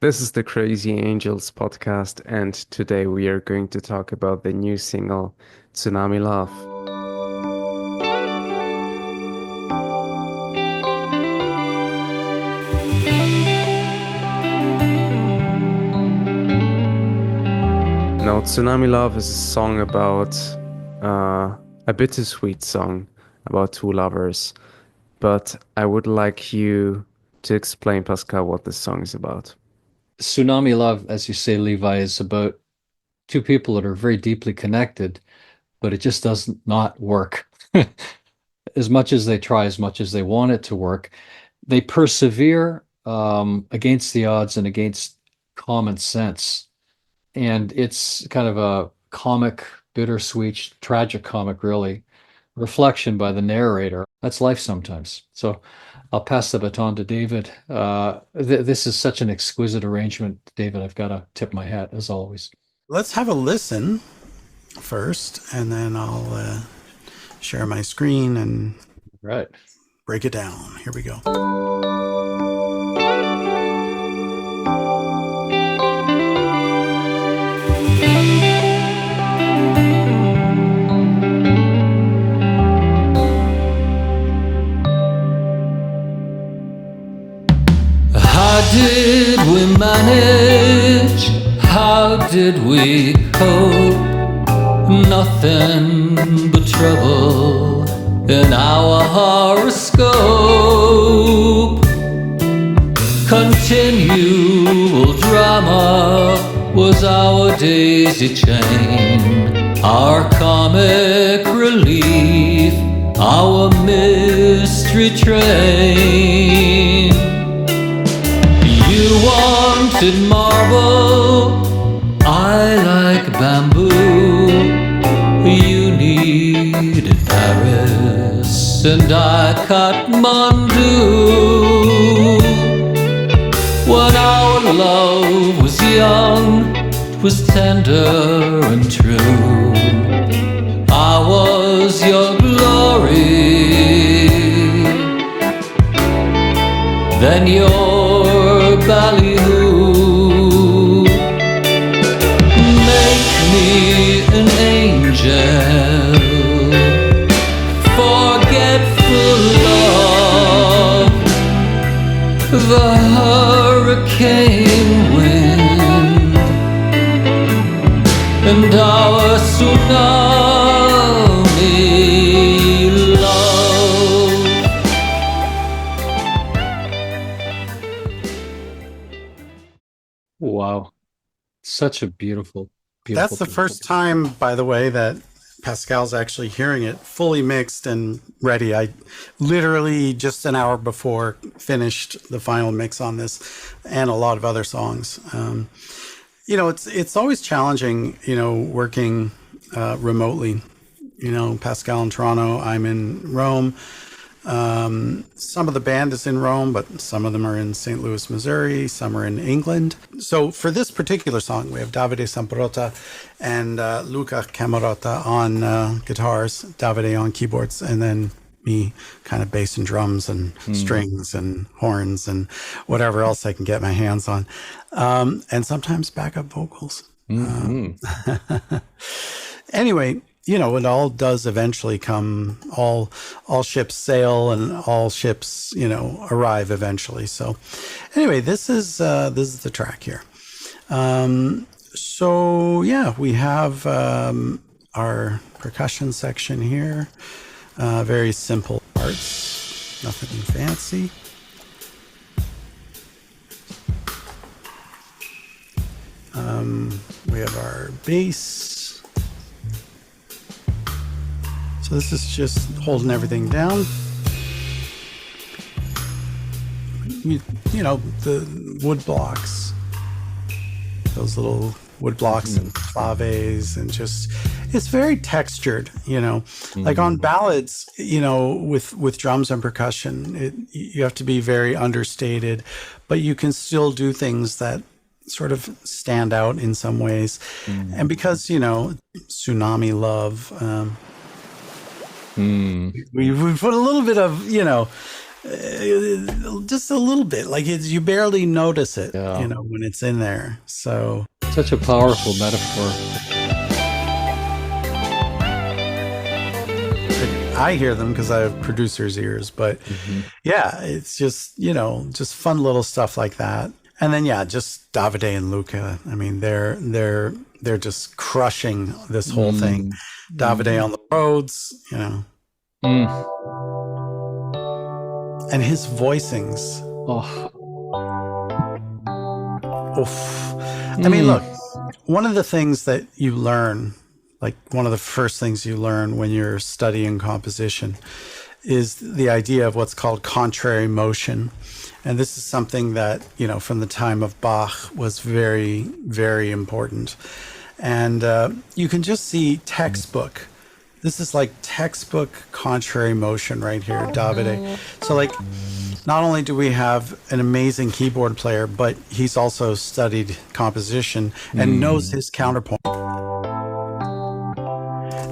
This is the Crazy Angels podcast, and today we are going to talk about the new single, Tsunami Love. Now, Tsunami Love is a song about a bittersweet song about two lovers, but I would like you to explain, Pascal, what this song is about. Tsunami Love, as you say, Levi, is about two people that are very deeply connected, but it just does not work. As much as they try, as much as they want it to work, they persevere against the odds and against common sense. And it's kind of a comic, bittersweet, tragic comic, really, reflection by the narrator. That's life sometimes. So I'll pass the baton to David. This is such an exquisite arrangement, David. I've got to tip my hat as always. Let's have a listen first, and then I'll share my screen and Right. break it down. Here we go. How did we manage? How did we cope? Nothing but trouble in our horoscope. Continual drama was our daisy chain, our comic relief, our mystery train. You wanted marble, I like bamboo. You needed Paris, and I Kathmandu. When our love was young, 'twas tender and true. I was your glory, then your ballyhoo. Make me an angel, forgetful love, the hurricane wind, and our tsunami love. Wow. Such a beautiful, That's beautiful, the beautiful. first time, by the way, that Pascal's actually hearing it fully mixed and ready. I literally just an hour before finished the final mix on this and a lot of other songs. It's always challenging, working remotely. Pascal in Toronto, I'm in Rome. Some of the band is in Rome, but some of them are in St. Louis, Missouri. Some are in England. So for this particular song, we have Davide Samprota and Luca Camarota on guitars, Davide on keyboards, and then me kind of bass and drums and strings and horns and whatever else I can get my hands on. And sometimes backup vocals. Anyway, it all does eventually come. All ships sail, and all ships, arrive eventually. So, anyway, this is the track here. So yeah, we have our percussion section here. Very simple parts, nothing fancy. We have our bass. So this is just holding everything down. The wood blocks, those little wood blocks and claves, and just, it's very textured, like on ballads, with drums and percussion, you have to be very understated, but you can still do things that sort of stand out in some ways. And because, Tsunami Love, we put a little bit of, just a little bit. Like you barely notice it, Yeah. when it's in there. So Such a powerful metaphor. I hear them because I have producer's ears, but yeah, it's just, just fun little stuff like that. And then, yeah, just Davide and Luca. I mean, they're just crushing this whole thing. Davide on the roads, Mm. and his voicings. Oh. Oof. I mean, look, one of the things that you learn, like one of the first things you learn when you're studying composition, is the idea of what's called contrary motion. And this is something that, from the time of Bach was very, very important. And you can just see textbook. This is like textbook contrary motion right here, Davide. So like, not only do we have an amazing keyboard player, but he's also studied composition and knows his counterpoint.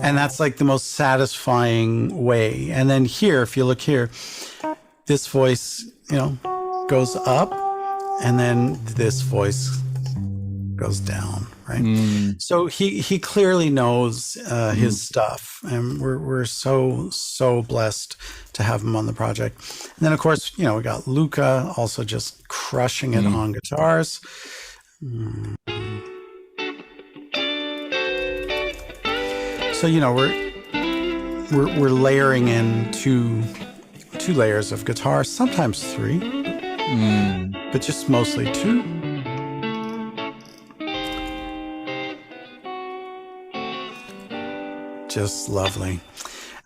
And that's like the most satisfying way. And then here, if you look here, this voice, goes up, and then this voice goes down, right? So he clearly knows his stuff, and we're so blessed to have him on the project. And then of course, we got Luca also just crushing it on guitars. So we're layering in two layers of guitar, sometimes three, but just mostly two. Just lovely.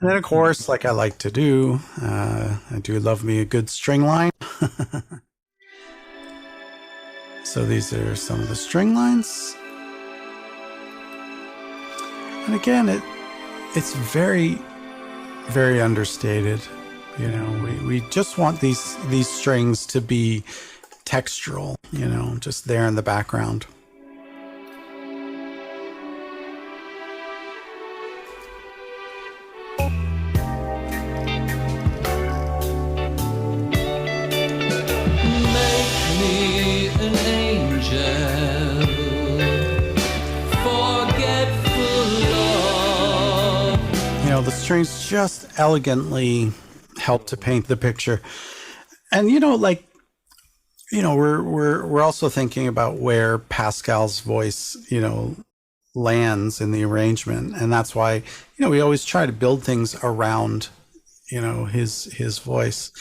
And then of course, like I like to do, I do love me a good string line. So these are some of the string lines. And again, it's very, very understated. We just want these strings to be textural, just there in the background. The strings just elegantly help to paint the picture. And we're also thinking about where Pascal's voice lands in the arrangement, and that's why we always try to build things around his voice.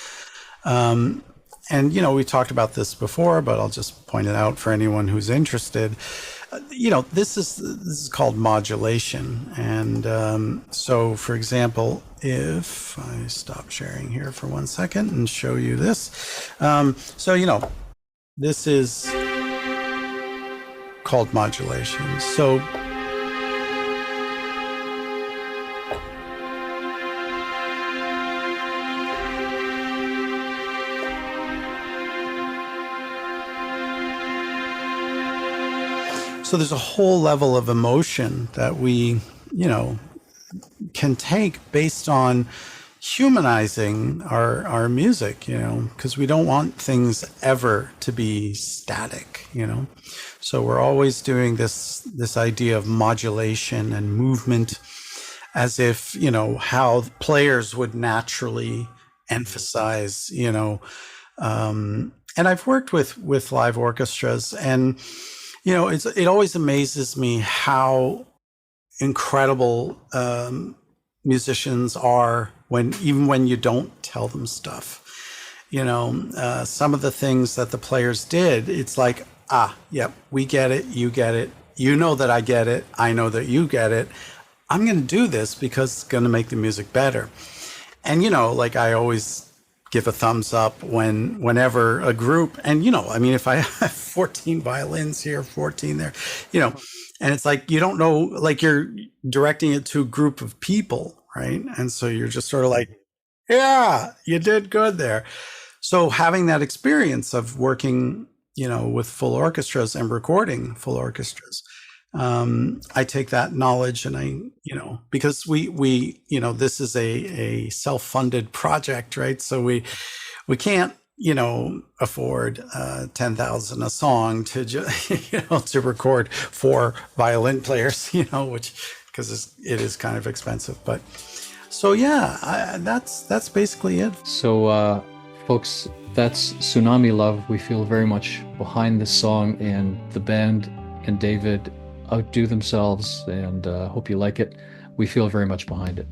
And we talked about this before, but I'll just point it out for anyone who's interested. This is called modulation. And so, for example, if I stop sharing here for 1 second and show you this. So, this is called modulation. So, there's a whole level of emotion that we, can take based on humanizing our music, because we don't want things ever to be static, So we're always doing this idea of modulation and movement as if, how players would naturally emphasize, and I've worked with live orchestras, and it always amazes me how incredible musicians are even when you don't tell them stuff. Some of the things that the players did, it's like, yep, we get it, you get it, you know that I get it, I know that you get it. I'm going to do this because it's going to make the music better. And like I always give a thumbs up whenever a group, and if I have 14 violins here, 14 there, and it's like, you don't know, like you're directing it to a group of people, right? And so you're just sort of like, yeah, you did good there. So having that experience of working, with full orchestras and recording full orchestras, I take that knowledge and because we this is a self-funded project, right? So we can't, afford 10,000 a song to to record 4 violin players, which because it is kind of expensive. But so yeah, that's basically it. So, folks, that's Tsunami Love. We feel very much behind this song, and the band and David outdo themselves, and hope you like it. We feel very much behind it.